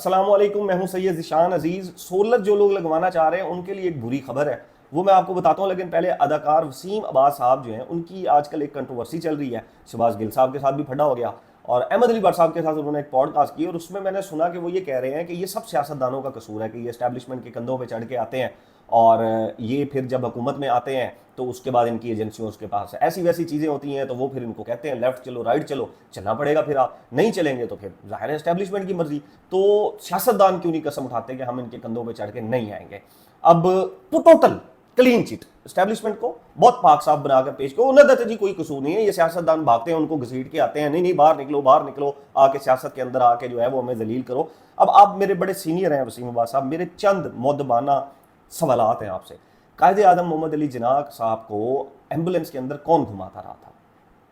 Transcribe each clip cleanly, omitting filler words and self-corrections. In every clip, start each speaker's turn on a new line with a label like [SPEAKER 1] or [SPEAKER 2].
[SPEAKER 1] السلام علیکم، میں ہوں سید ذیشان عزیز۔ سولر جو لوگ لگوانا چاہ رہے ہیں ان کے لیے ایک بری خبر ہے، وہ میں آپ کو بتاتا ہوں۔ لیکن پہلے اداکار وسیم عباس صاحب جو ہیں ان کی آج کل ایک کنٹروورسی چل رہی ہے۔ شہباز گل صاحب کے ساتھ بھی پھڈا ہو گیا اور احمد علی بٹ صاحب کے ساتھ انہوں نے ایک پوڈ کاسٹ کی، اور اس میں نے سنا کہ وہ یہ کہہ رہے ہیں کہ یہ سب سیاستدانوں کا قصور ہے کہ یہ اسٹیبلشمنٹ کے کندھوں پہ چڑھ کے آتے ہیں، اور یہ پھر جب حکومت میں آتے ہیں تو اس کے بعد ان کی ایجنسیوں اس کے پاس ایسی ویسی چیزیں ہوتی ہیں تو وہ پھر ان کو کہتے ہیں لیفٹ چلو رائٹ چلو، چلنا پڑے گا، پھر آپ نہیں چلیں گے تو پھر ظاہر ہے اسٹیبلشمنٹ کی مرضی۔ تو سیاستدان کیوں نہیں قسم اٹھاتے کہ ہم ان کے کندھوں پہ چڑھ کے نہیں آئیں گے؟ اب تو ٹوٹل کلین چٹ اسٹیبلشمنٹ کو بہت پاک صاف بنا کر پیش کرو، انہیں تو جی کوئی قصور نہیں ہے، یہ سیاستدان بھاگتے ہیں ان کو گھسیٹ کے آتے ہیں، نہیں باہر نکلو باہر نکلو، آ کے سیاست کے اندر آ کے جو ہے وہ ہمیں ذلیل کرو۔ اب آپ میرے بڑے سینئر ہیں وسیم عباس صاحب، میرے چند مؤدبانہ سوالات ہیں آپ سے۔ قائد اعظم محمد علی جناح صاحب کو ایمبولینس کے اندر کون گھماتا رہا تھا؟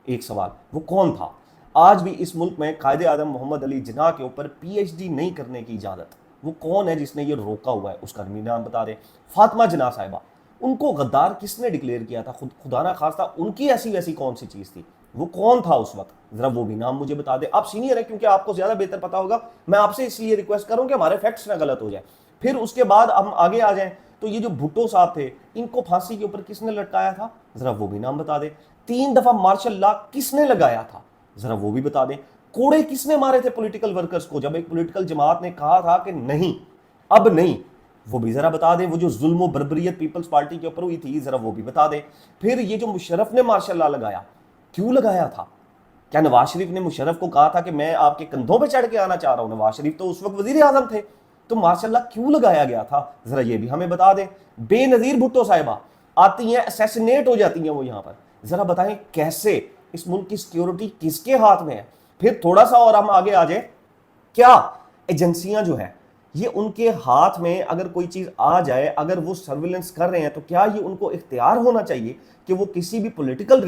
[SPEAKER 1] ایک سوال، وہ کون تھا؟ آج بھی اس ملک میں قائد اعظم محمد علی جناح کے اوپر پی ایچ ڈی نہیں کرنے کی اجازت، وہ کون ہے جس نے یہ روکا ہوا ہے؟ اس کا نام بتا دیں۔ فاطمہ جناح صاحبہ، ان کو غدار کس نے ڈکلیئر کیا تھا؟ خدا نہ خواستہ ان کی ایسی ویسی کون سی چیز تھی؟ وہ کون تھا اس وقت؟ ذرا وہ بھی نام مجھے بتا دیں۔ آپ سینئر ہیں کیونکہ آپ کو زیادہ بہتر پتا ہوگا، میں آپ سے اس لیے ریکویسٹ کروں کہ ہمارے فیکٹس نہ غلط ہو جائے۔ پھر اس کے بعد ہم آگے آ جائیں تو یہ جو بھٹو صاحب تھے ان کو پھانسی کے اوپر کس نے لٹکایا تھا؟ ذرا وہ بھی نام بتا دیں۔ 3 دفعہ مارشل لا کس نے لگایا تھا؟ ذرا وہ بھی بتا دیں۔ کوڑے کس نے مارے تھے پولیٹیکل ورکرز کو جب ایک پولیٹیکل جماعت نے کہا تھا کہ نہیں اب نہیں؟ وہ بھی ذرا بتا دیں۔ وہ جو ظلم و بربریت پیپلز پارٹی کے اوپر ہوئی تھی ذرا وہ بھی بتا دیں۔ پھر یہ جو مشرف نے مارشل لا لگایا، کیوں لگایا تھا؟ کیا نواز شریف نے مشرف کو کہا تھا کہ میں آپ کے کندھوں پہ چڑھ کے آنا چاہ رہا ہوں؟ نواز شریف تو اس وقت وزیر اعظم تھے، تو ماشاء اللہ کیوں لگایا گیا تھا؟ ذرا یہ بھی ہمیں بتا دیں۔ بے نظیر بھٹو صاحبہ آتی ہیں، اسیسینیٹ ہو جاتی ہیں وہ یہاں پر، ذرا بتائیں کیسے؟ اس ملک کی سیکیورٹی کس کے ہاتھ میں ہے؟ پھر تھوڑا سا اور ہم آگے آ جائیں، کیا ایجنسیاں جو ہیں یہ ان کے ہاتھ میں اگر کوئی چیز آ جائے، اگر وہ سرویلنس کر رہے ہیں تو کیا یہ ان کو اختیار ہونا چاہیے کہ وہ کسی بھی پولیٹیکل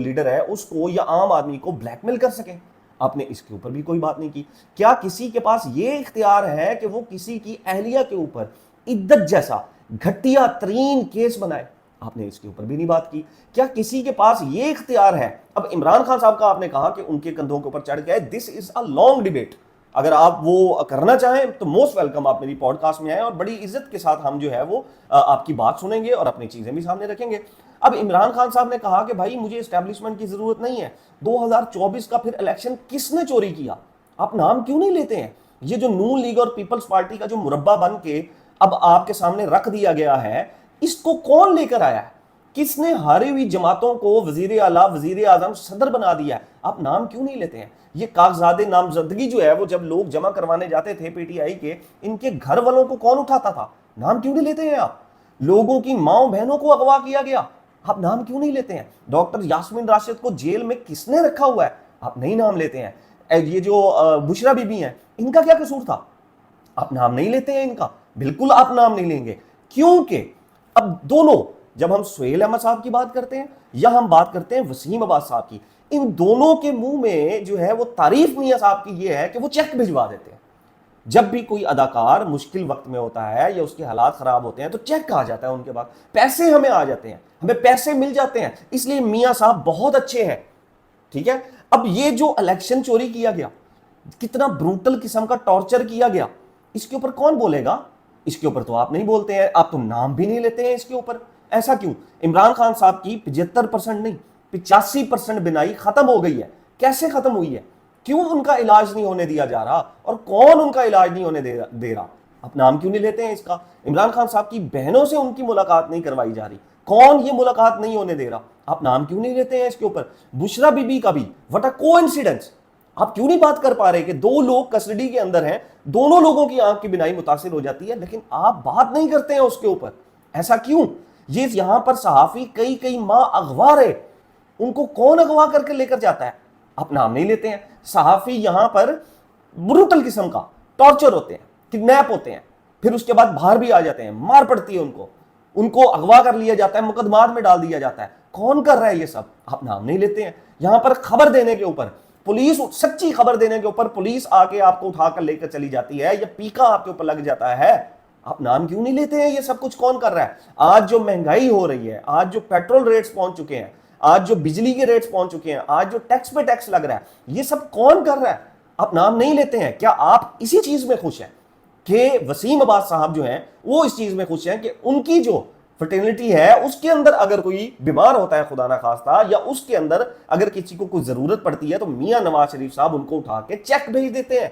[SPEAKER 1] لیڈر ہے اس کو یا عام آدمی کو بلیک میل کر سکیں؟ آپ نے اس کے اوپر بھی کوئی بات نہیں کی۔ کیا کسی کے پاس یہ اختیار ہے کہ وہ کسی کی اہلیہ کے اوپر عدت جیسا گھٹیا ترین کیس بنائے؟ آپ نے اس کے اوپر بھی نہیں بات کی۔ کیا کسی کے پاس یہ اختیار ہے؟ اب عمران خان صاحب کا آپ نے کہا کہ ان کے کندھوں کے اوپر چڑھ گئے، دس از اے لانگ ڈیبیٹ، اگر آپ وہ کرنا چاہیں تو موسٹ ویلکم، آپ میری پوڈ کاسٹ میں آئیں اور بڑی عزت کے ساتھ ہم جو ہے وہ آپ کی بات سنیں گے اور اپنی چیزیں بھی سامنے رکھیں گے۔ اب عمران خان صاحب نے کہا کہ بھائی مجھے اسٹیبلشمنٹ کی ضرورت نہیں ہے۔ 2024 کا پھر الیکشن کس نے چوری کیا؟ آپ نام کیوں نہیں لیتے ہیں؟ یہ جو نون لیگ اور پیپلز پارٹی کا جو مربع بن کے اب آپ کے سامنے رکھ دیا گیا ہے، اس کو کون لے کر آیا ہے؟ کس نے ہاری ہوئی جماعتوں کو وزیر اعلیٰ، وزیر اعظم، صدر بنا دیا ہے؟ آپ نام کیوں نہیں لیتے ہیں؟ یہ کاغذات نامزدگی جو ہے وہ جب لوگ جمع کروانے جاتے تھے پی ٹی آئی کے، ان کے گھر والوں کو کون اٹھاتا تھا؟ نام کیوں نہیں لیتے ہیں آپ؟ لوگوں کی ماؤں بہنوں کو اغوا کیا گیا، آپ نام کیوں نہیں لیتے ہیں؟ ڈاکٹر یاسمین راشد کو جیل میں کس نے رکھا ہوا ہے؟ آپ نہیں نام لیتے ہیں۔ یہ جو بشرا بی بی ہیں، ان کا کیا قصور تھا؟ آپ نام نہیں لیتے ہیں ان کا، بالکل آپ نام نہیں لیں گے، کیونکہ اب دونوں، جب ہم سہیل احمد صاحب کی بات کرتے ہیں یا ہم بات کرتے ہیں وسیم عباس صاحب کی، ان دونوں کے منہ میں جو ہے وہ تعریف میاں صاحب کی یہ ہے کہ وہ چیک بھجوا دیتے ہیں۔ جب بھی کوئی اداکار مشکل وقت میں ہوتا ہے یا اس کے حالات خراب ہوتے ہیں تو چیک آ جاتا ہے ان کے پاس، پیسے ہمیں آ جاتے ہیں، ہمیں پیسے مل جاتے ہیں، اس لیے میاں صاحب بہت اچھے ہیں، ٹھیک ہے۔ اب یہ جو الیکشن چوری کیا گیا، کتنا بروٹل قسم کا ٹارچر کیا گیا، اس کے اوپر کون بولے گا؟ اس کے اوپر تو آپ نہیں بولتے ہیں، آپ تو نام بھی نہیں لیتے ہیں اس کے اوپر۔ ایسا کیوں؟ عمران خان صاحب کی 75% نہیں 85% بینائی ختم ہو گئی ہے۔ کیسے ختم ہوئی ہے؟ کیوں ان کا علاج نہیں ہونے دیا جا رہا؟ اور کون ان کا علاج نہیں ہونے دے رہا؟ آپ نام کیوں نہیں لیتے ہیں اس کا؟ عمران خان صاحب کی بہنوں سے ان کی ملاقات نہیں کروائی جا رہی، کون یہ ملاقات نہیں ہونے دے رہا؟ آپ نام کیوں نہیں لیتے ہیں اس کے اوپر؟ بشرا بی بی کا بھی واٹ اے کوانسیڈنس، آپ کیوں نہیں بات کر پا رہے کہ 2 لوگ کسٹڈی کے اندر ہیں، دونوں لوگوں کی آنکھ کی بینائی متاثر ہو جاتی ہے، لیکن آپ بات نہیں کرتے ہیں اس کے اوپر؟ ایسا کیوں؟ یہ یہاں پر صحافی کئی ماہ اغوا رہے، ان کو کون اغوا کر کے لے کر جاتا ہے؟ آپ نام نہیں لیتے ہیں۔ صحافی یہاں پر بروٹل قسم کا ٹارچر ہوتے ہیں، کڈنیپ ہوتے ہیں، پھر اس کے بعد باہر بھی آ جاتے ہیں، مار پڑتی ہے ان کو اغوا کر لیا جاتا ہے، مقدمات میں ڈال دیا جاتا ہے۔ کون کر رہا ہے یہ سب؟ آپ نام نہیں لیتے ہیں۔ یہاں پر خبر دینے کے اوپر پولیس، سچی خبر دینے کے اوپر پولیس آ کے آپ کو اٹھا کر لے کر چلی جاتی ہے یا پیکا آپ کے اوپر لگ جاتا ہے، آپ نام کیوں نہیں لیتے ہیں؟ یہ سب کچھ کون کر رہا ہے؟ آج جو مہنگائی ہو رہی ہے، آج جو پیٹرول ریٹس پہنچ چکے ہیں، آج جو بجلی کے ریٹس پہنچ چکے ہیں، آج جو ٹیکس پہ ٹیکس لگ رہا ہے، یہ سب کون کر رہا ہے؟ آپ نام نہیں لیتے ہیں. کیا آپ اسی چیز میں خوش ہیں کہ وسیم عباس صاحب جو ہیں وہ اس چیز میں خوش ہیں کہ ان کی جو فرٹرنیٹی ہے اس کے اندر اگر کوئی بیمار ہوتا ہے خدا نہ خواستہ, یا اس کے اندر اگر کسی کو کوئی ضرورت پڑتی ہے, تو میاں نواز شریف صاحب ان کو اٹھا کے چیک بھیج دیتے ہیں؟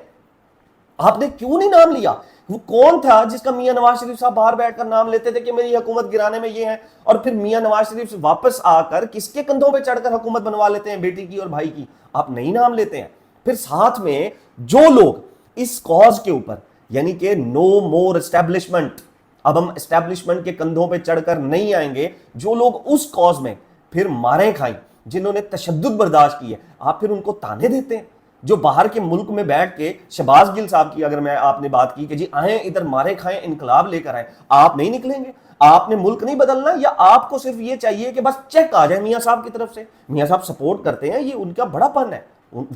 [SPEAKER 1] آپ نے کیوں نہیں نام لیا؟ وہ کون تھا جس کا میاں نواز شریف صاحب باہر بیٹھ کر نام لیتے تھے کہ میری حکومت گرانے میں یہ ہے, اور پھر میاں نواز شریف سے واپس آ کر کس کے کندھوں پہ چڑھ کر حکومت بنوا لیتے ہیں, بیٹی کی اور بھائی کی؟ آپ نہیں نام لیتے ہیں. پھر ساتھ میں جو لوگ اس کاز کے اوپر, یعنی کہ نو مور اسٹیبلشمنٹ, اب ہم اسٹیبلشمنٹ کے کندھوں پہ چڑھ کر نہیں آئیں گے, جو لوگ اس کاز میں پھر ماریں کھائیں, جنہوں نے تشدد برداشت کی ہے, آپ پھر ان کو تانے دیتے ہیں. جو باہر کے ملک میں بیٹھ کے شہباز گل صاحب کی اگر میں آپ نے بات کی کہ جی آئیں ادھر مارے کھائیں انقلاب لے کر آئیں, آپ نہیں نکلیں گے. آپ نے ملک نہیں بدلنا, یا آپ کو صرف یہ چاہیے کہ بس چیک آ جائے میاں صاحب کی طرف سے؟ میاں صاحب سپورٹ کرتے ہیں, یہ ان کا بڑا پن ہے,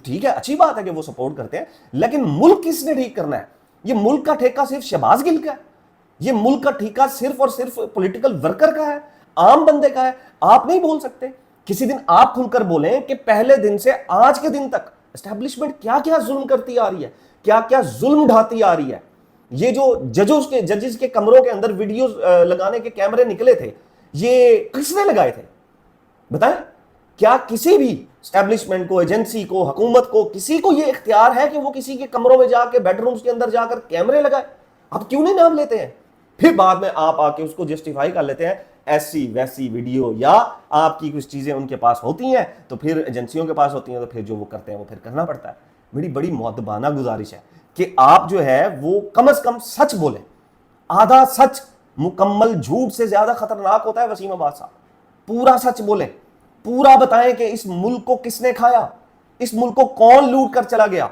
[SPEAKER 1] ٹھیک ہے, اچھی بات ہے کہ وہ سپورٹ کرتے ہیں, لیکن ملک کس نے ٹھیک کرنا ہے؟ یہ ملک کا ٹھیکہ صرف شہباز گل کا ہے؟ یہ ملک کا ٹھیکہ صرف اور صرف پولیٹیکل ورکر کا ہے, عام بندے کا ہے؟ آپ نہیں بول سکتے. کسی دن آپ کھل کر بولیں کہ پہلے دن سے آج کے دن تک اسٹیبلشمنٹ کیا کیا ظلم کرتی آ رہی ہے, کیا کیا ظلم ڈھاتی آ رہی ہے. یہ جو ججز کے کمروں کے اندر ویڈیوز لگانے کے کیمرے نکلے تھے, یہ کس نے لگائے تھے بتائیں؟ کیا کسی بھی اسٹیبلشمنٹ کو, ایجنسی کو, حکومت کو, کسی کو یہ اختیار ہے کہ وہ کسی کے کمروں میں جا کے, بیڈ رومز کے اندر جا کر کیمرے لگائے؟ آپ کیوں نہیں نام لیتے ہیں؟ پھر بعد میں آپ آ کے اس کو جسٹیفائی کر لیتے ہیں, ایسی ویسی ویڈیو یا آپ کی کچھ چیزیں ان کے پاس ہوتی ہیں تو پھر ایجنسیوں کے پاس ہوتی ہیں, تو پھر جو وہ کرتے ہیں وہ پھر کرنا پڑتا ہے. میری بڑی مؤدبانہ گزارش ہے کہ آپ جو ہے وہ کم از کم سچ بولیں. آدھا سچ مکمل جھوٹ سے زیادہ خطرناک ہوتا ہے وسیم عباس صاحب. پورا سچ بولیں, پورا بتائیں کہ اس ملک کو کس نے کھایا, اس ملک کو کون لوٹ کر چلا گیا.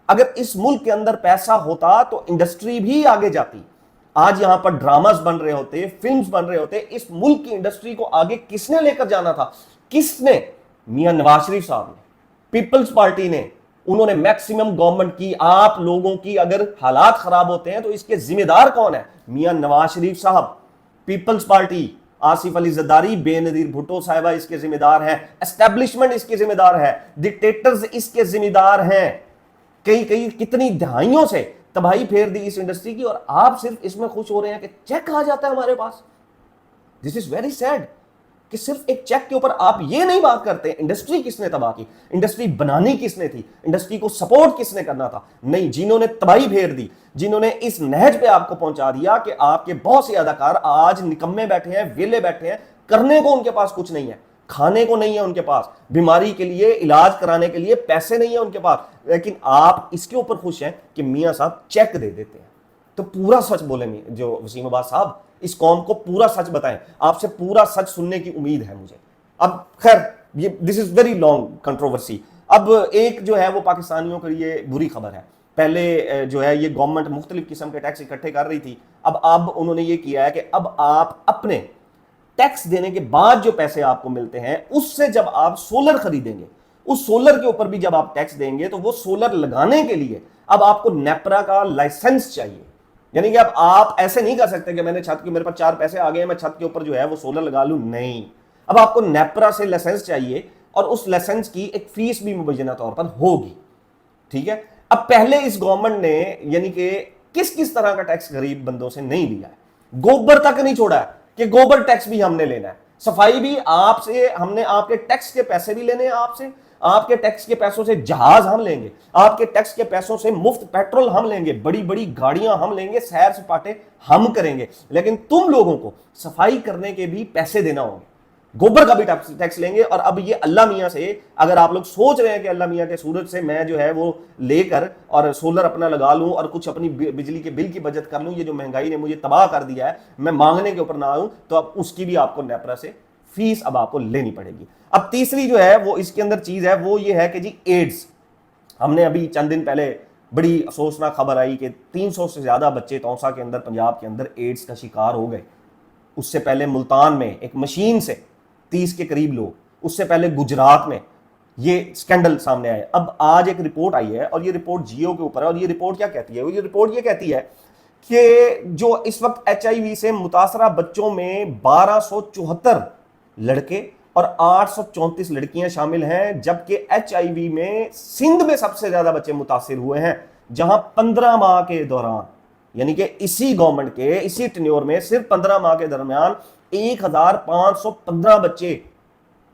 [SPEAKER 1] اگر اس ملک کے اندر پیسہ ہوتا تو انڈسٹری بھی آگے جاتی. آج یہاں پر ڈراماز بن رہے ہوتے, فلمز بن رہے ہوتے. اس ملک کی انڈسٹری کو آگے کس نے لے کر جانا تھا؟ کس نے؟ میاں نواز شریف صاحب نے, پیپلز پارٹی نے. انہوں نے میکسیمم گورنمنٹ کی. آپ لوگوں کی اگر حالات خراب ہوتے ہیں تو اس کے ذمہ دار کون ہے؟ میاں نواز شریف صاحب, پیپلز پارٹی, آصف علی زرداری, بے نظیر بھٹو صاحبہ اس کے ذمہ دار ہیں, اسٹیبلشمنٹ اس کے ذمہ دار ہے, ڈکٹیٹرز اس کے ذمہ دار ہیں. کئی کتنی دہائیوں سے تباہی پھیر دی اس انڈسٹری کی, اور آپ صرف اس میں خوش ہو رہے ہیں کہ چیک آ جاتا ہے ہمارے پاس. دس از ویری سیڈ کہ صرف ایک چیک کے اوپر آپ یہ نہیں بات کرتے انڈسٹری کس نے تباہ کی, انڈسٹری بنانی کس نے تھی, انڈسٹری کو سپورٹ کس نے کرنا تھا. نہیں, جنہوں نے تباہی پھیر دی, جنہوں نے اس نہج پہ آپ کو پہنچا دیا کہ آپ کے بہت سے اداکار آج نکمے بیٹھے ہیں, ویلے بیٹھے ہیں, کرنے کو ان کے پاس کچھ نہیں ہے, کھانے کو نہیں ہے ان کے پاس, بیماری کے لیے علاج کرانے کے لیے پیسے نہیں ہیں ان کے پاس, لیکن آپ اس کے اوپر خوش ہیں کہ میاں صاحب چیک دے دیتے ہیں. تو پورا سچ بولیں جو وسیم عباس صاحب, اس قوم کو پورا سچ بتائیں. آپ سے پورا سچ سننے کی امید ہے مجھے. اب خیر یہ دس از ویری لانگ کنٹروورسی. اب ایک جو ہے وہ پاکستانیوں کے لیے بری خبر ہے. پہلے جو ہے یہ گورنمنٹ مختلف قسم کے ٹیکس اکٹھے کر رہی تھی, اب انہوں نے یہ کیا ہے کہ اب آپ اپنے ٹیکس دینے کے بعد جو پیسے آپ کو ملتے ہیں اس سے جب آپ سولر خریدیں گے, اس سولر کے اوپر بھی جب آپ ٹیکس دیں گے تو وہ سولر لگانے کے لیے اب آپ کو نیپرا کا لائسنس چاہیے. یعنی کہ اب آپ ایسے نہیں کر سکتے کہ میں نے چھت کے, میرے پاس 4 پیسے آ گئے ہیں, میں چھت کے اوپر جو ہے وہ سولر لگا لوں. نہیں, اب آپ کو نیپرا سے لائسنس چاہیے, اور اس لائسنس کی ایک فیس بھی مبینہ طور پر ہوگی. ٹھیک ہے, اب پہلے اس گورنمنٹ نے یعنی کہ کس طرح کا ٹیکس غریب بندوں سے نہیں لیا ہے. گوبر تک نہیں چھوڑا ہے کہ گوبر ٹیکس بھی ہم نے لینا ہے, صفائی بھی آپ سے, ہم نے آپ کے ٹیکس کے پیسے بھی لینے ہیں آپ سے, آپ کے ٹیکس کے پیسوں سے جہاز ہم لیں گے, آپ کے ٹیکس کے پیسوں سے مفت پیٹرول ہم لیں گے, بڑی بڑی گاڑیاں ہم لیں گے, سیر سپاٹے ہم کریں گے, لیکن تم لوگوں کو صفائی کرنے کے بھی پیسے دینا ہوں گے, گوبر کا بھی ٹیکس لیں گے. اور اب یہ اللہ میاں سے اگر آپ لوگ سوچ رہے ہیں کہ اللہ میاں کے سورج سے میں جو ہے وہ لے کر اور سولر اپنا لگا لوں اور کچھ اپنی بجلی کے بل کی بچت کر لوں, یہ جو مہنگائی نے مجھے تباہ کر دیا ہے, میں مانگنے کے اوپر نہ آؤں, تو اب اس کی بھی آپ کو نیپرا سے فیس اب آپ کو لینی پڑے گی. اب تیسری جو ہے وہ اس کے اندر چیز ہے وہ یہ ہے کہ جی ایڈز, ہم نے ابھی چند دن پہلے بڑی افسوسناک خبر آئی کہ 300 سے زیادہ بچے توسا کے اندر, پنجاب کے اندر ایڈز کا شکار ہو گئے. اس سے پہلے ملتان میں ایک مشین سے 30 کے قریب لوگ, اس سے پہلے گجرات میں یہ سکینڈل سامنے آئے. اب آج ایک رپورٹ آئی ہے اور یہ رپورٹ جیو کے اوپر ہے, اور یہ رپورٹ کیا کہتی ہے؟ یہ رپورٹ یہ کہتی ہے کہ جو اس وقت HIV سے متاثرہ بچوں میں 1274 لڑکے اور 834 لڑکیاں شامل ہیں، جبکہ HIV میں سندھ میں سب سے زیادہ بچے متاثر ہوئے ہیں، جہاں 15 ماہ کے دوران، یعنی کہ اسی گورنمنٹ کے اسی ٹینیور میں صرف 15 ماہ کے درمیان 1515 بچے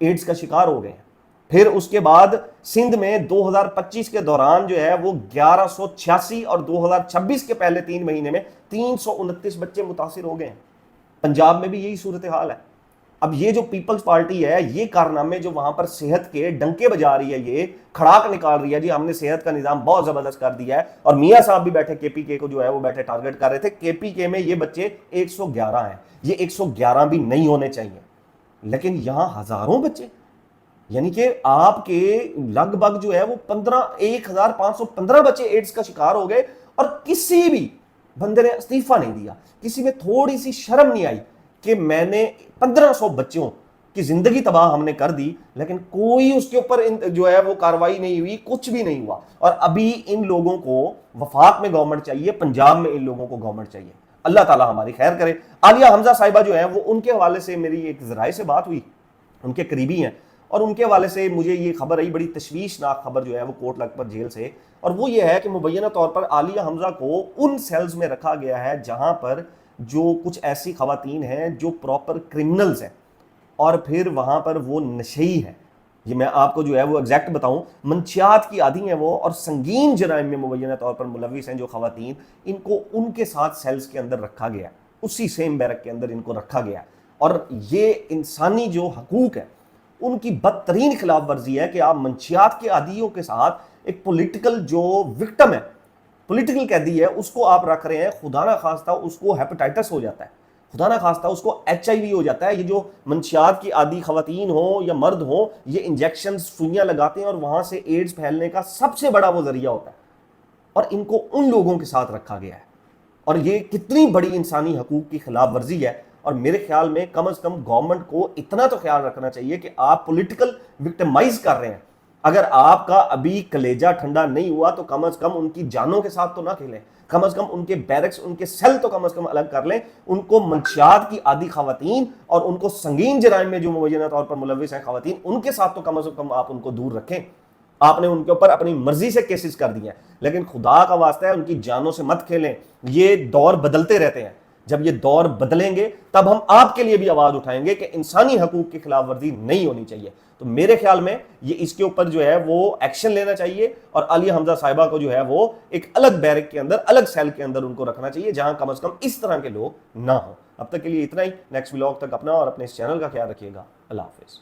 [SPEAKER 1] ایڈز کا شکار ہو گئے ہیں۔ پھر اس کے بعد سندھ میں 2025 کے دوران جو ہے وہ 1186 اور 2026 کے پہلے 3 مہینے میں 329 بچے متاثر ہو گئے ہیں۔ پنجاب میں بھی یہی صورتحال ہے۔ اب یہ جو پیپلز پارٹی ہے، یہ کارنامے جو وہاں پر صحت کے ڈنکے بجا رہی ہے، یہ کھڑاک نکال رہی ہے، جی ہم نے صحت کا نظام بہت زبردست کر دیا ہے، اور میاں صاحب بھی بیٹھے KPK کو جو ہے وہ بیٹھے ٹارگٹ کر رہے تھے۔ KPK میں یہ بچے 111 ہیں، یہ 111 بھی نہیں ہونے چاہیے، لیکن یہاں ہزاروں بچے، یعنی کہ آپ کے لگ بھگ جو ہے وہ 1515 بچے ایڈز کا شکار ہو گئے، اور کسی بھی بندے نے استعفیٰ نہیں دیا، کسی میں تھوڑی سی شرم نہیں آئی کہ میں نے 1500 بچوں کی زندگی تباہ ہم نے کر دی، لیکن کوئی اس کے اوپر جو ہے وہ کاروائی نہیں ہوئی، کچھ بھی نہیں ہوا۔ اور ابھی ان لوگوں کو وفاق میں گورنمنٹ چاہیے، پنجاب میں ان لوگوں کو گورنمنٹ چاہیے۔ اللہ تعالیٰ ہماری خیر کرے۔ عالیہ حمزہ صاحبہ جو ہیں وہ ان کے حوالے سے میری ایک ذرائع سے بات ہوئی، ان کے قریبی ہیں، اور ان کے حوالے سے مجھے یہ خبر آئی، بڑی تشویشناک خبر جو ہے وہ کوٹ لکھپت جیل سے، اور وہ یہ ہے کہ مبینہ طور پر عالیہ حمزہ کو ان سیلز میں رکھا گیا ہے جہاں پر جو کچھ ایسی خواتین ہیں جو پراپر کرمنلز ہیں، اور پھر وہاں پر وہ نشئی ہیں۔ یہ میں آپ کو جو ہے وہ ایگزیکٹ بتاؤں، منشیات کی عادی ہیں وہ، اور سنگین جرائم میں مبینہ طور پر ملوث ہیں جو خواتین، ان کو ان کے ساتھ سیلز کے اندر رکھا گیا، اسی سیم بیرک کے اندر ان کو رکھا گیا، اور یہ انسانی جو حقوق ہے ان کی بدترین خلاف ورزی ہے کہ آپ منشیات کے عادیوں کے ساتھ ایک پولیٹیکل جو وکٹم ہے، پولیٹیکل قیدی ہے، اس کو آپ رکھ رہے ہیں۔ خدا نہ خواستہ اس کو ہیپاٹائٹس ہو جاتا ہے، خدا نہ خواستہ اس کو HIV ہو جاتا ہے۔ یہ جو منشیات کی عادی خواتین ہوں یا مرد ہوں، یہ انجیکشن سوئیاں لگاتے ہیں، اور وہاں سے ایڈز پھیلنے کا سب سے بڑا وہ ذریعہ ہوتا ہے، اور ان کو ان لوگوں کے ساتھ رکھا گیا ہے۔ اور یہ کتنی بڑی انسانی حقوق کی خلاف ورزی ہے، اور میرے خیال میں کم از کم گورنمنٹ کو اتنا تو خیال رکھنا چاہیے کہ آپ پولیٹیکل وکٹمائز کر رہے ہیں، اگر آپ کا ابھی کلیجہ ٹھنڈا نہیں ہوا تو کم از کم ان کی جانوں کے ساتھ تو نہ کھیلیں، کم از کم ان کے بیرکس، ان کے سیل تو کم از کم الگ کر لیں۔ ان کو منشیات کی عادی خواتین اور ان کو سنگین جرائم میں جو مبینہ طور پر ملوث ہیں خواتین، ان کے ساتھ تو کم از کم آپ ان کو دور رکھیں۔ آپ نے ان کے اوپر اپنی مرضی سے کیسز کر دیے ہیں، لیکن خدا کا واسطہ ہے ان کی جانوں سے مت کھیلیں۔ یہ دور بدلتے رہتے ہیں، جب یہ دور بدلیں گے تب ہم آپ کے لیے بھی آواز اٹھائیں گے کہ انسانی حقوق کی خلاف ورزی نہیں ہونی چاہیے۔ تو میرے خیال میں یہ اس کے اوپر جو ہے وہ ایکشن لینا چاہیے، اور عالیہ حمزہ صاحبہ کو جو ہے وہ ایک الگ بیرک کے اندر، الگ سیل کے اندر ان کو رکھنا چاہیے، جہاں کم از کم اس طرح کے لوگ نہ ہوں۔ اب تک کے لیے اتنا ہی، نیکسٹ ولاگ تک اپنا اور اپنے اس چینل کا خیال رکھیے گا۔ اللہ حافظ۔